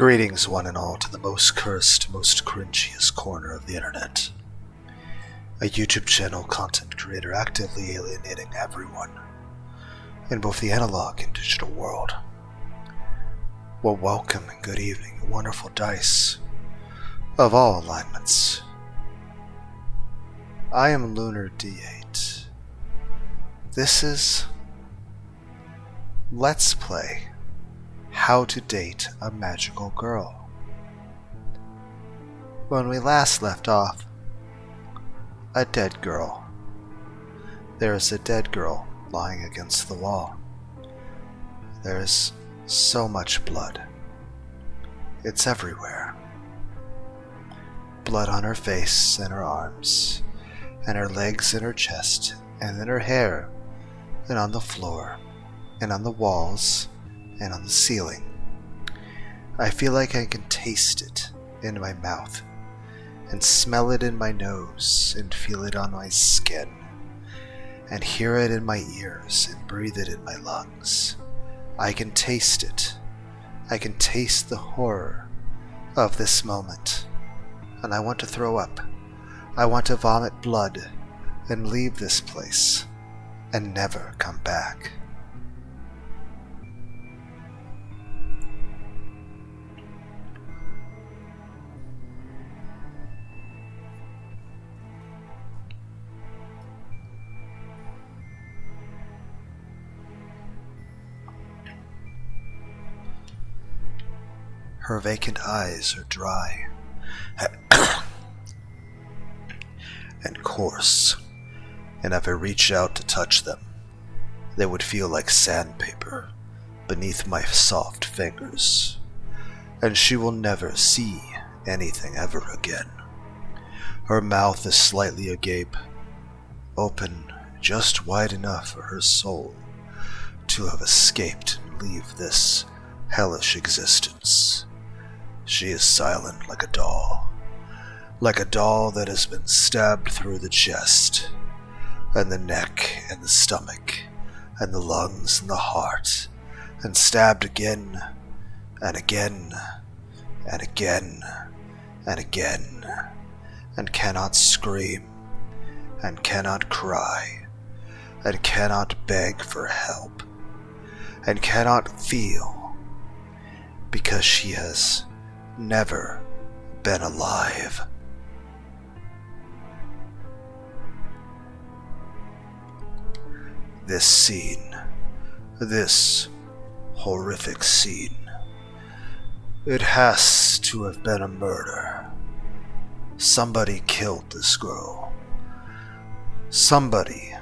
Greetings one and all to the most cursed, most cringiest corner of the internet. A YouTube channel content creator actively alienating everyone in both the analog and digital world. Well, welcome and good evening, you wonderful dice of all alignments. I am Lunar D8. This is Let's Play How to Date a Magical Girl. When we last left off, a dead girl. There is a dead girl lying against the wall. There is so much blood. It's everywhere. Blood on her face and her arms, and her legs and her chest, and in her hair, and on the floor, and on the walls, and on the ceiling. I feel like I can taste it in my mouth, and smell it in my nose, and feel it on my skin, and hear it in my ears, and breathe it in my lungs. I can taste it. I can taste the horror of this moment, and I want to throw up. I want to vomit blood and leave this place and never come back. Her vacant eyes are dry and coarse, and if I reach out to touch them, they would feel like sandpaper beneath my soft fingers, and she will never see anything ever again. Her mouth is slightly agape, open just wide enough for her soul to have escaped and leave this hellish existence. She is silent like a doll that has been stabbed through the chest, and the neck, and the stomach, and the lungs, and the heart, and stabbed again, and again, and again, and again, and cannot scream, and cannot cry, and cannot beg for help, and cannot feel, because she has never been alive. This scene, this horrific scene, it has to have been a murder. Somebody killed this girl. Somebody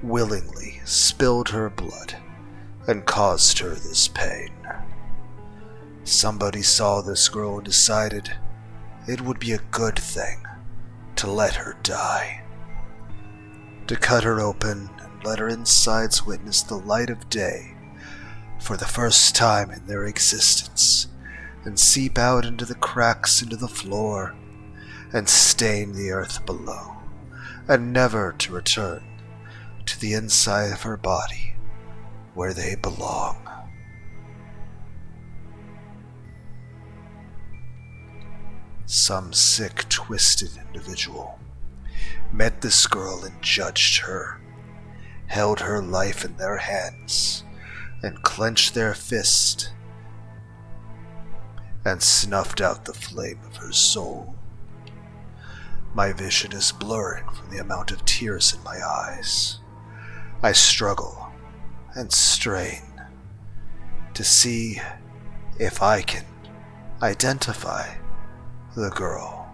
willingly spilled her blood and caused her this pain. Somebody saw this girl and decided it would be a good thing to let her die. To cut her open and let her insides witness the light of day for the first time in their existence, and seep out into the cracks into the floor and stain the earth below, and never to return to the inside of her body where they belong. Some sick, twisted individual met this girl and judged her, held her life in their hands, and clenched their fist, and snuffed out the flame of her soul. My vision is blurring from the amount of tears in my eyes. I struggle and strain to see if I can identify the girl.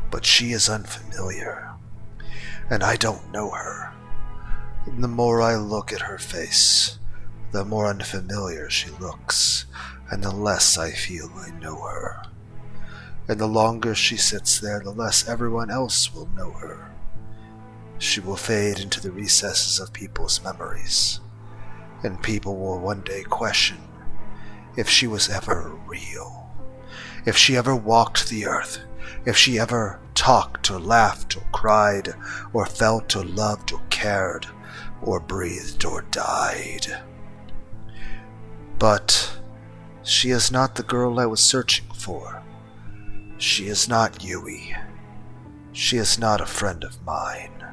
But she is unfamiliar, and I don't know her. And the more I look at her face, the more unfamiliar she looks, and the less I feel I know her. And the longer she sits there, the less everyone else will know her. She will fade into the recesses of people's memories, and people will one day question if she was ever real, if she ever walked the earth, if she ever talked or laughed or cried or felt or loved or cared or breathed or died. But she is not the girl I was searching for. She is not Yui. She is not a friend of mine.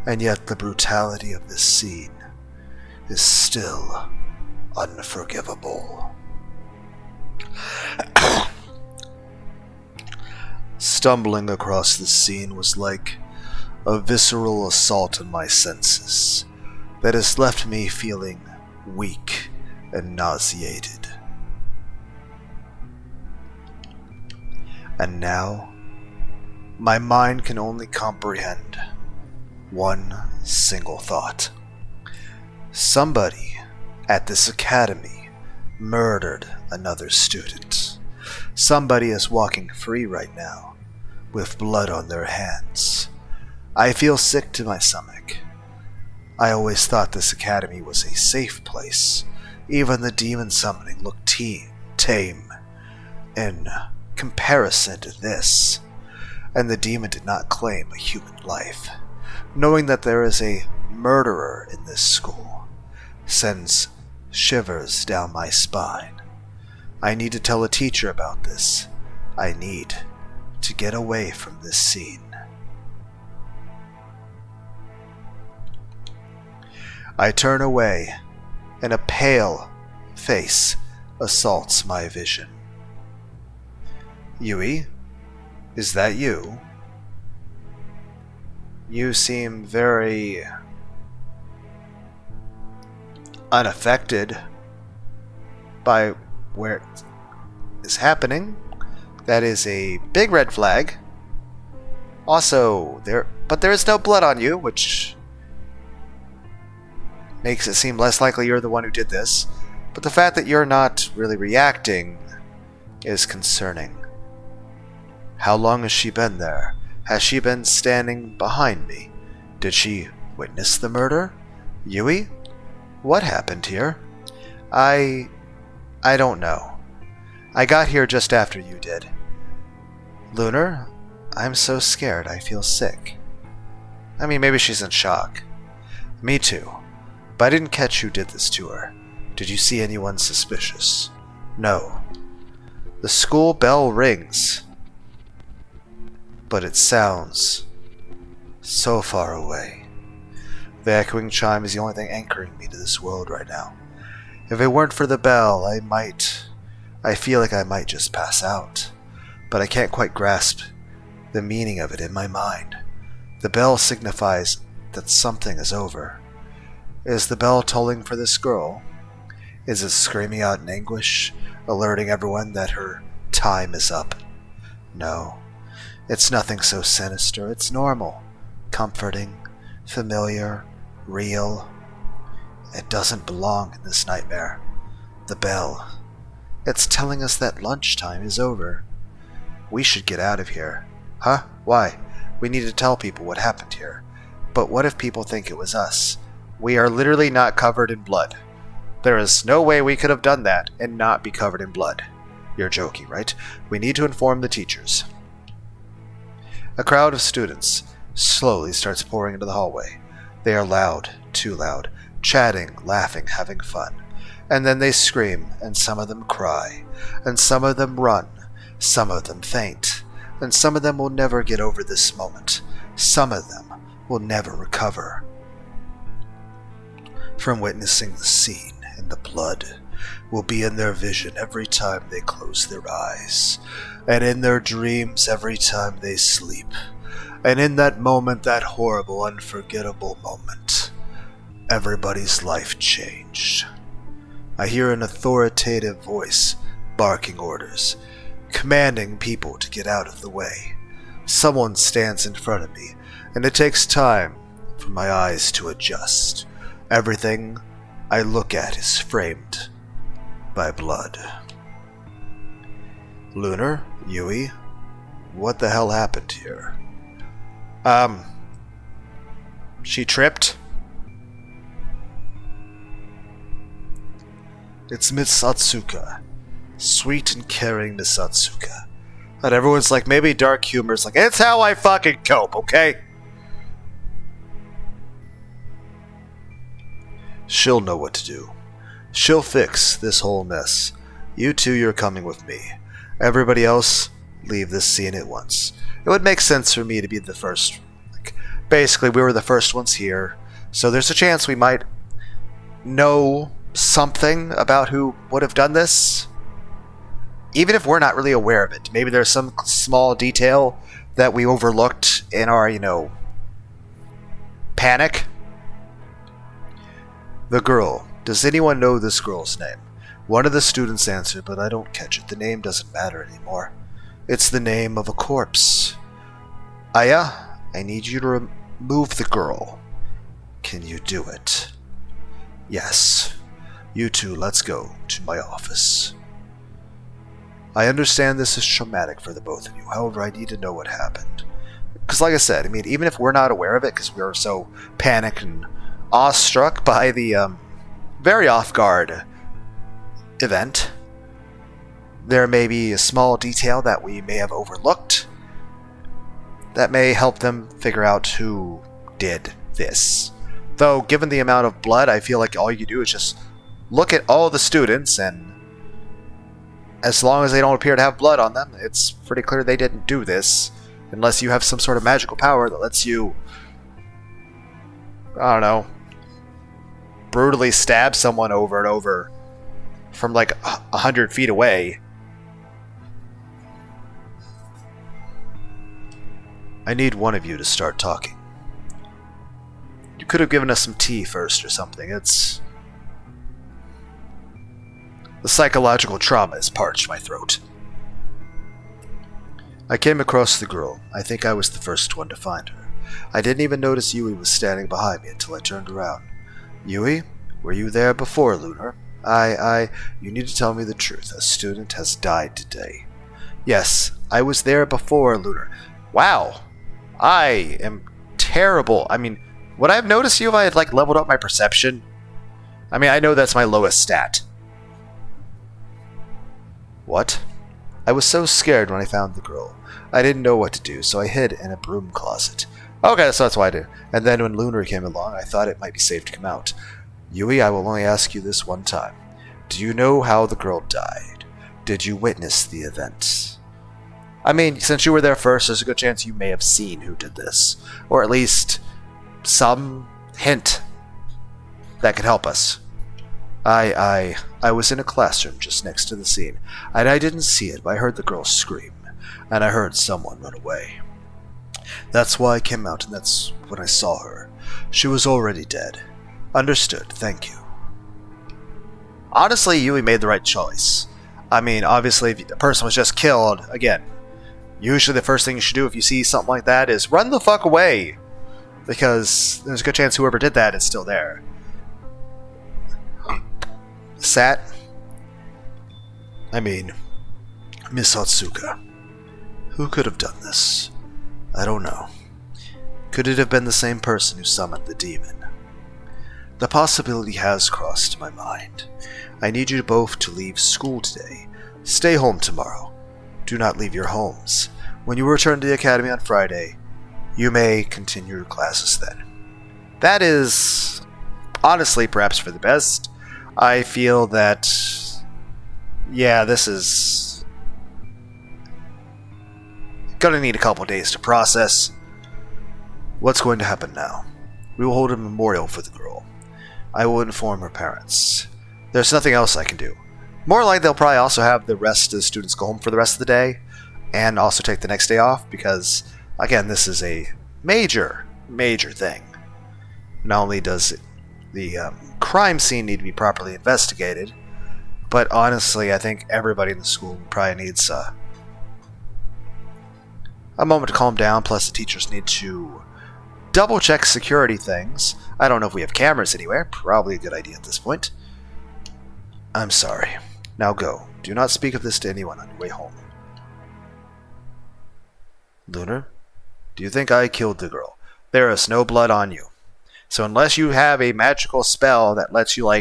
And yet the brutality of this scene is still unforgivable. Stumbling across this scene was like a visceral assault on my senses that has left me feeling weak and nauseated. And now, my mind can only comprehend one single thought. Somebody at this academy murdered another student. Somebody is walking free right now, with blood on their hands. I feel sick to my stomach. I always thought this academy was a safe place. Even the demon summoning looked tame in comparison to this. And the demon did not claim a human life. Knowing that there is a murderer in this school sends shivers down my spine. I need to tell a teacher about this. I need to get away from this scene. I turn away, and a pale face assaults my vision. Yui, is that you? You seem very unaffected by where it is happening. That is a big red flag. Also, there is no blood on you, which makes it seem less likely you're the one who did this. But the fact that you're not really reacting is concerning. How long has she been there? Has she been standing behind me? Did she witness the murder? Yui? What happened here? I don't know. I got here just after you did. Lunar, I'm so scared I feel sick. I mean, maybe she's in shock. Me too. But I didn't catch who did this to her. Did you see anyone suspicious? No. The school bell rings, but it sounds so far away. The echoing chime is the only thing anchoring me to this world right now. If it weren't for the bell, I feel like I might just pass out. But I can't quite grasp the meaning of it in my mind. The bell signifies that something is over. Is the bell tolling for this girl? Is it screaming out in anguish, alerting everyone that her time is up? No. It's nothing so sinister. It's normal, comforting, familiar, real. It doesn't belong in this nightmare. The bell. It's telling us that lunchtime is over. We should get out of here. Huh? Why? We need to tell people what happened here. But what if people think it was us? We are literally not covered in blood. There is no way we could have done that and not be covered in blood. You're joking, right? We need to inform the teachers. A crowd of students slowly starts pouring into the hallway. They are loud, too loud, chatting, laughing, having fun. And then they scream, and some of them cry, and some of them run, some of them faint, and some of them will never get over this moment. Some of them will never recover from witnessing the scene, and the blood will be in their vision every time they close their eyes, and in their dreams every time they sleep. And in that moment, that horrible, unforgettable moment, everybody's life changed. I hear an authoritative voice barking orders, commanding people to get out of the way. Someone stands in front of me, and it takes time for my eyes to adjust. Everything I look at is framed by blood. Lunar, Yui, what the hell happened here? She tripped. It's Miss Satsuka. Sweet and caring Miss Satsuka. And everyone's like, maybe dark humor's like, it's how I fucking cope, okay? She'll know what to do. She'll fix this whole mess. You two, you're coming with me. Everybody else, leave this scene at once. It would make sense for me to be the first. Basically, we were the first ones here, so there's a chance we might know something about who would have done this. Even if we're not really aware of it. Maybe there's some small detail that we overlooked in our, panic. The girl. Does anyone know this girl's name? One of the students answered, but I don't catch it. The name doesn't matter anymore. It's the name of a corpse. Aya, I need you to remove the girl. Can you do it? Yes. You two, let's go to my office. I understand this is traumatic for the both of you. However, I need to know what happened. Because like I said, even if we're not aware of it, because we are so panicked and awestruck by the very off-guard event, there may be a small detail that we may have overlooked that may help them figure out who did this. Though, given the amount of blood, I feel like all you do is just look at all the students, and as long as they don't appear to have blood on them, it's pretty clear they didn't do this. Unless you have some sort of magical power that lets you, I don't know, brutally stab someone over and over from like 100 feet away. I need one of you to start talking. You could have given us some tea first or something. The psychological trauma has parched my throat. I came across the girl. I think I was the first one to find her. I didn't even notice Yui was standing behind me until I turned around. Yui, were you there before, Lunar? You need to tell me the truth. A student has died today. Yes, I was there before, Lunar. Wow. I am terrible. Would I have noticed you if I had, leveled up my perception? I know that's my lowest stat. What? I was so scared when I found the girl. I didn't know what to do, so I hid in a broom closet. Okay, so that's what I did. And then when Lunar came along, I thought it might be safe to come out. Yui, I will only ask you this one time. Do you know how the girl died? Did you witness the event? Since you were there first, there's a good chance you may have seen who did this. Or at least some hint that could help us. I was in a classroom just next to the scene, and I didn't see it, but I heard the girl scream, and I heard someone run away. That's why I came out, and that's when I saw her. She was already dead. Understood, thank you. Honestly, Yui made the right choice. Obviously, if the person was just killed, again, usually the first thing you should do if you see something like that is run the fuck away, because there's a good chance whoever did that is still there. Sat? Miss Otsuka. Who could have done this? I don't know. Could it have been the same person who summoned the demon? The possibility has crossed my mind. I need you both to leave school today. Stay home tomorrow. Do not leave your homes. When you return to the academy on Friday, you may continue your classes then. That is, honestly, perhaps for the best. I feel that, this is gonna need a couple days to process. What's going to happen now? We will hold a memorial for the girl. I will inform her parents. There's nothing else I can do. More like they'll probably also have the rest of the students go home for the rest of the day, and also take the next day off, because, again, this is a major, major thing. Not only does the crime scene need to be properly investigated, but honestly, I think everybody in the school probably needs a moment to calm down, plus the teachers need to double check security things. I don't know if we have cameras anywhere. Probably a good idea at this point. I'm sorry. Now go. Do not speak of this to anyone on your way home. Lunar, do you think I killed the girl? There is no blood on you. So unless you have a magical spell that lets you,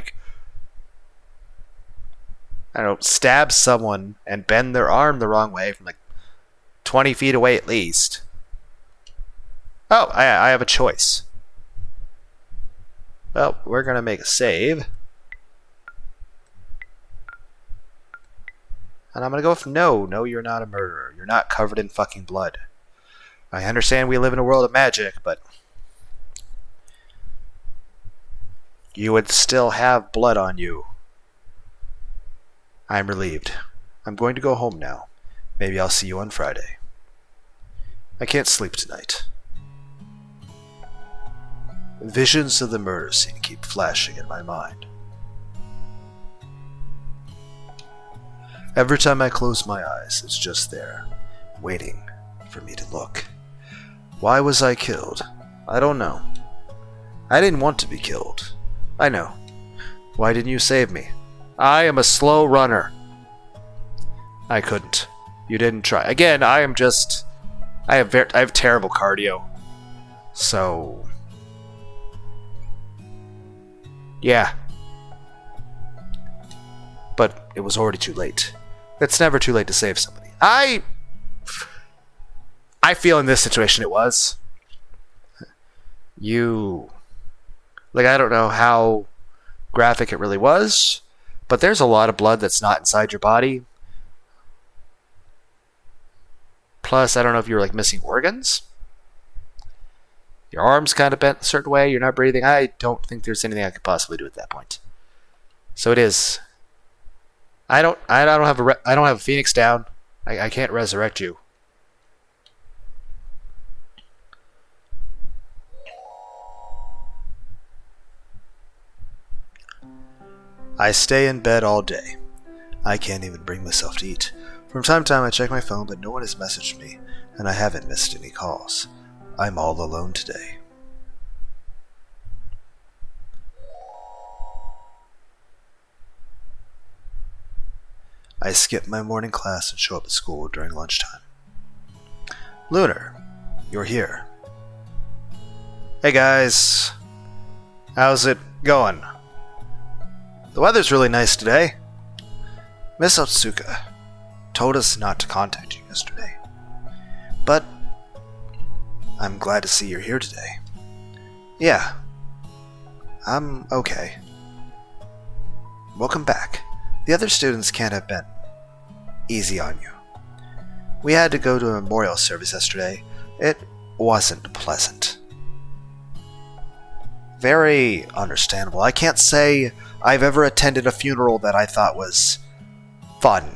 stab someone and bend their arm the wrong way from 20 feet away at least. Oh, I have a choice. Well, we're going to make a save. And I'm gonna go with no. No, you're not a murderer. You're not covered in fucking blood. I understand we live in a world of magic, but you would still have blood on you. I'm relieved. I'm going to go home now. Maybe I'll see you on Friday. I can't sleep tonight. Visions of the murder scene keep flashing in my mind. Every time I close my eyes, it's just there, waiting for me to look. Why was I killed? I don't know. I didn't want to be killed. I know. Why didn't you save me? I am a slow runner. I couldn't. You didn't try. Again, I have terrible cardio. So yeah. But it was already too late. It's never too late to save somebody. I feel in this situation it was. I don't know how graphic it really was, but there's a lot of blood that's not inside your body. Plus, I don't know if you were missing organs. Your arm's kind of bent a certain way. You're not breathing. I don't think there's anything I could possibly do at that point. So it is. I don't have a phoenix down. I can't resurrect you. I stay in bed all day. I can't even bring myself to eat. From time to time I check my phone, but no one has messaged me, and I haven't missed any calls. I'm all alone today. I skip my morning class and show up at school during lunchtime. Lunar, you're here. Hey guys, how's it going? The weather's really nice today. Miss Otsuka told us not to contact you yesterday, but I'm glad to see you're here today. Yeah, I'm okay. Welcome back. The other students can't have been easy on you. We had to go to a memorial service yesterday. It wasn't pleasant. Very understandable. I can't say I've ever attended a funeral that I thought was fun.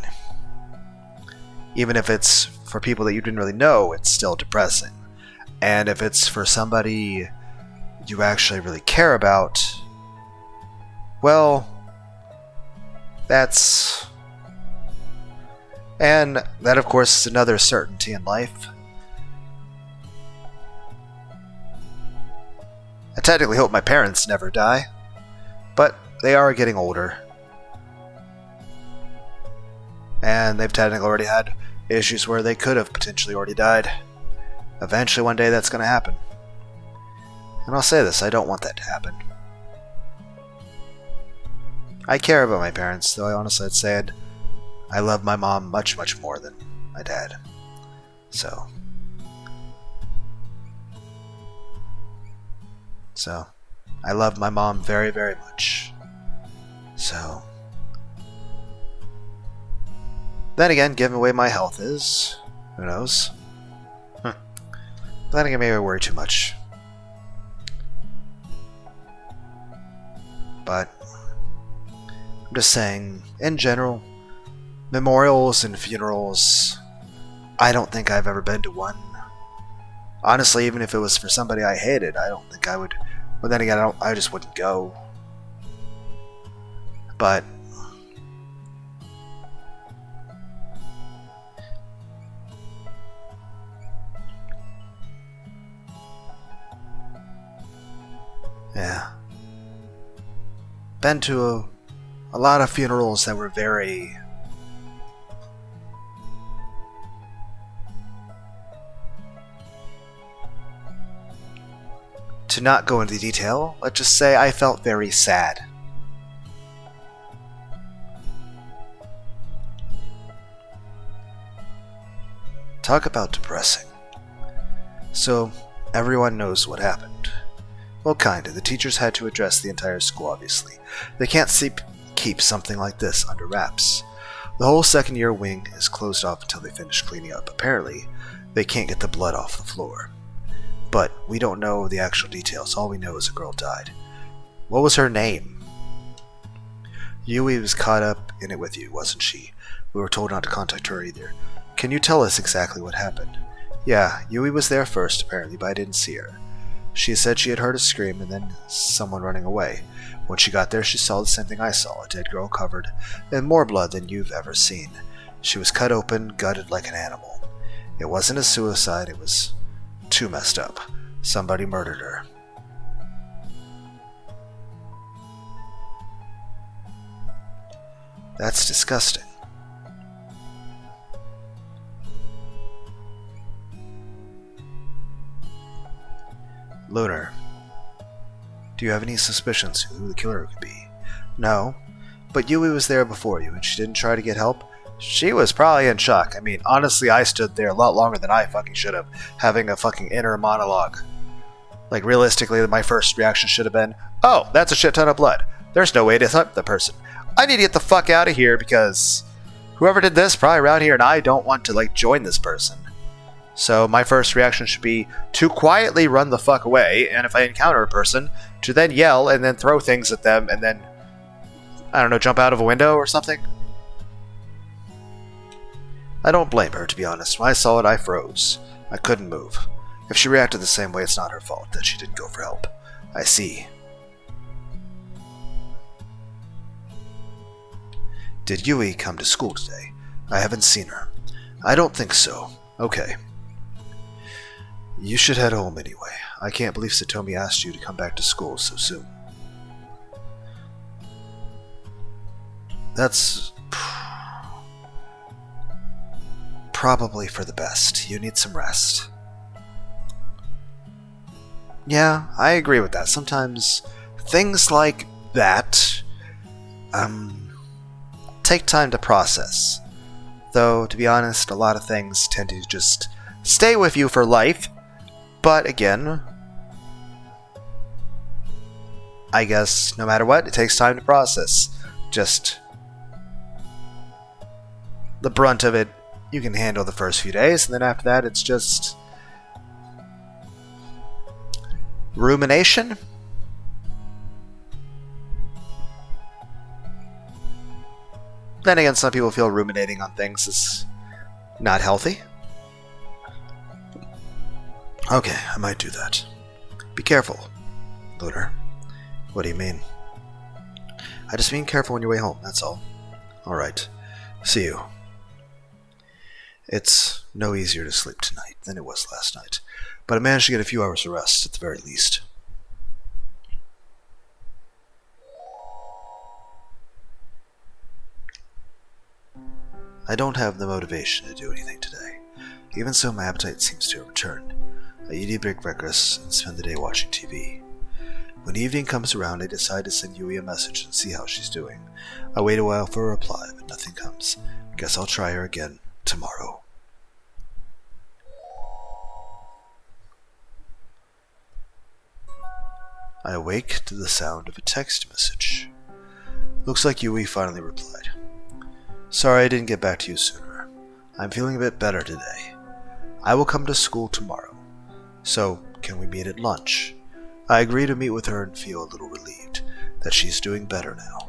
Even if it's for people that you didn't really know, it's still depressing. And if it's for somebody you actually really care about, well, and that of course is another certainty in life. I technically hope my parents never die, but they are getting older. And they've technically already had issues where they could have potentially already died. Eventually one day that's going to happen. And I'll say this, I don't want that to happen. I care about my parents, though I'd say I love my mom much, much more than my dad. So I love my mom very, very much. So then again, given the way my health is, who knows? Then again, maybe I worry too much. But I'm just saying, in general, memorials and funerals, I don't think I've ever been to one. Honestly, even if it was for somebody I hated, I don't think I would. But then again, I just wouldn't go. But yeah, been to a lot of funerals that were very to not go into detail, let's just say I felt very sad. Talk about depressing. So, everyone knows what happened. Well, kinda. The teachers had to address the entire school, obviously. They can't keep something like this under wraps. The whole second year wing is closed off until they finish cleaning up. Apparently, they can't get the blood off the floor. But we don't know the actual details. All we know is a girl died. What was her name? Yui was caught up in it with you, wasn't she? We were told not to contact her either. Can you tell us exactly what happened? Yeah, Yui was there first, apparently, but I didn't see her. She said she had heard a scream and then someone running away. When she got there, she saw the same thing I saw, a dead girl covered in more blood than you've ever seen. She was cut open, gutted like an animal. It wasn't a suicide, it was too messed up. Somebody murdered her. That's disgusting. Lunar, do you have any suspicions who the killer could be? No, but Yui was there before you and she didn't try to get help? She was probably in shock. I mean, honestly, I stood there a lot longer than I fucking should have, having a fucking inner monologue. Like, realistically, my first reaction should have been, oh, that's a shit ton of blood. There's no way to help the person. I need to get the fuck out of here because whoever did this probably around here and I don't want to, like, join this person. So my first reaction should be to quietly run the fuck away, and if I encounter a person, to then yell and then throw things at them and then, I don't know, jump out of a window or something. I don't blame her, to be honest. When I saw it, I froze. I couldn't move. If she reacted the same way, it's not her fault that she didn't go for help. I see. Did Yui come to school today? I haven't seen her. I don't think so. Okay. You should head home anyway. I can't believe Satomi asked you to come back to school so soon. That's probably for the best. You need some rest. Yeah, I agree with that. Sometimes things like that take time to process. Though, to be honest, a lot of things tend to just stay with you for life. But again, I guess no matter what, it takes time to process. Just the brunt of it, you can handle the first few days, and then after that, it's just rumination. Then again, some people feel ruminating on things is not healthy. Okay, I might do that. Be careful, Lunar. What do you mean? I just mean careful on your way home, that's all. Alright, see you. It's no easier to sleep tonight than it was last night, but I managed to get a few hours of rest at the very least. I don't have the motivation to do anything today. Even so, my appetite seems to have returned. I eat a big breakfast and spend the day watching TV. When evening comes around, I decide to send Yui a message and see how she's doing. I wait a while for a reply, but nothing comes. Guess I'll try her again tomorrow. I awake to the sound of a text message. Looks like Yui finally replied. Sorry I didn't get back to you sooner. I'm feeling a bit better today. I will come to school tomorrow. So, can we meet at lunch? I agree to meet with her and feel a little relieved that she's doing better now.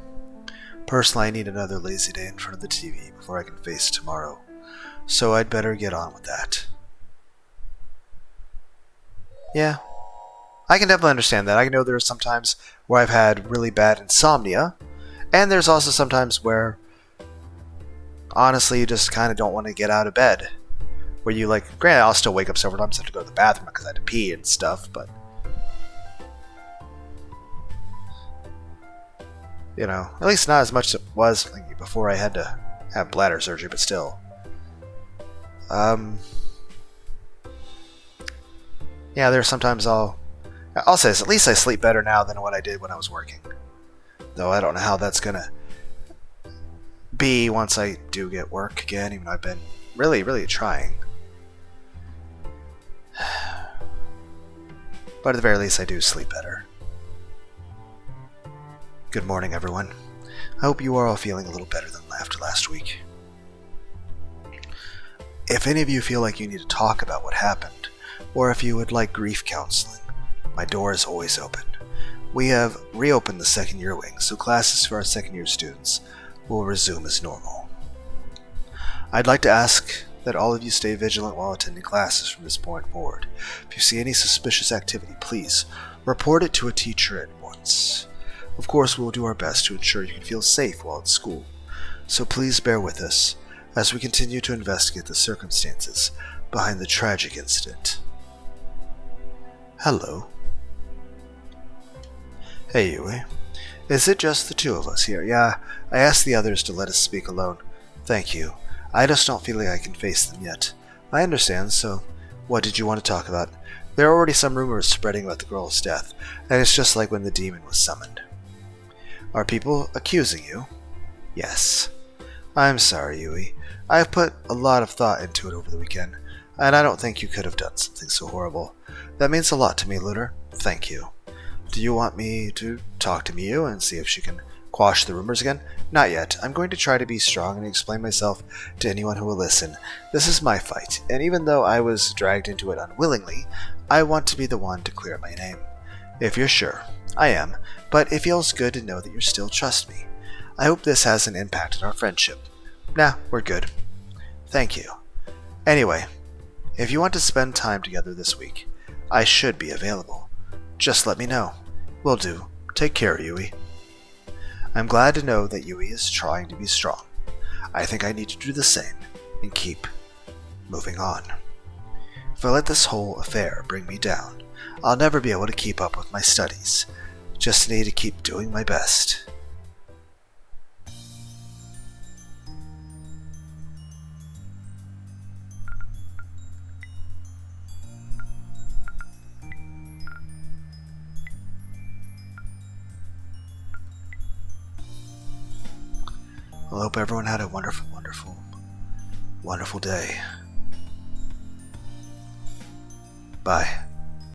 Personally, I need another lazy day in front of the TV before I can face tomorrow, so I'd better get on with that. Yeah, I can definitely understand that. I know there are some times where I've had really bad insomnia, and there's also some times where, honestly, you just kind of don't want to get out of bed. Where you, like, granted, I'll still wake up several times, have to go to the bathroom because I had to pee and stuff, but, you know, at least not as much as it was like, before I had to have bladder surgery, but still. Yeah, there's sometimes I'll say this, at least I sleep better now than what I did when I was working. Though I don't know how that's gonna be once I do get work again, even though I've been really, really trying. But at the very least, I do sleep better. Good morning, everyone. I hope you are all feeling a little better than after last week. If any of you feel like you need to talk about what happened, or if you would like grief counseling, my door is always open. We have reopened the second year wing, so classes for our second year students will resume as normal. I'd like to ask that all of you stay vigilant while attending classes from this point forward. If you see any suspicious activity, please report it to a teacher at once. Of course, we will do our best to ensure you can feel safe while at school, so please bear with us as we continue to investigate the circumstances behind the tragic incident. Hello. Hey, Yui. Is it just the two of us here? Yeah, I asked the others to let us speak alone. Thank you. I just don't feel like I can face them yet. I understand, so what did you want to talk about? There are already some rumors spreading about the girl's death, and it's just like when the demon was summoned. Are people accusing you? Yes. I'm sorry, Yui. I've put a lot of thought into it over the weekend, and I don't think you could have done something so horrible. That means a lot to me, Lunar. Thank you. Do you want me to talk to Miyu and see if she can quash the rumors again? Not yet. I'm going to try to be strong and explain myself to anyone who will listen. This is my fight, and even though I was dragged into it unwillingly, I want to be the one to clear my name. If you're sure, I am, but it feels good to know that you still trust me. I hope this has an impact on our friendship. Nah, we're good. Thank you. Anyway, if you want to spend time together this week, I should be available. Just let me know. Will do. Take care, Yui. I'm glad to know that Yui is trying to be strong. I think I need to do the same and keep moving on. If I let this whole affair bring me down, I'll never be able to keep up with my studies. Just need to keep doing my best. I hope everyone had a wonderful day. Bye.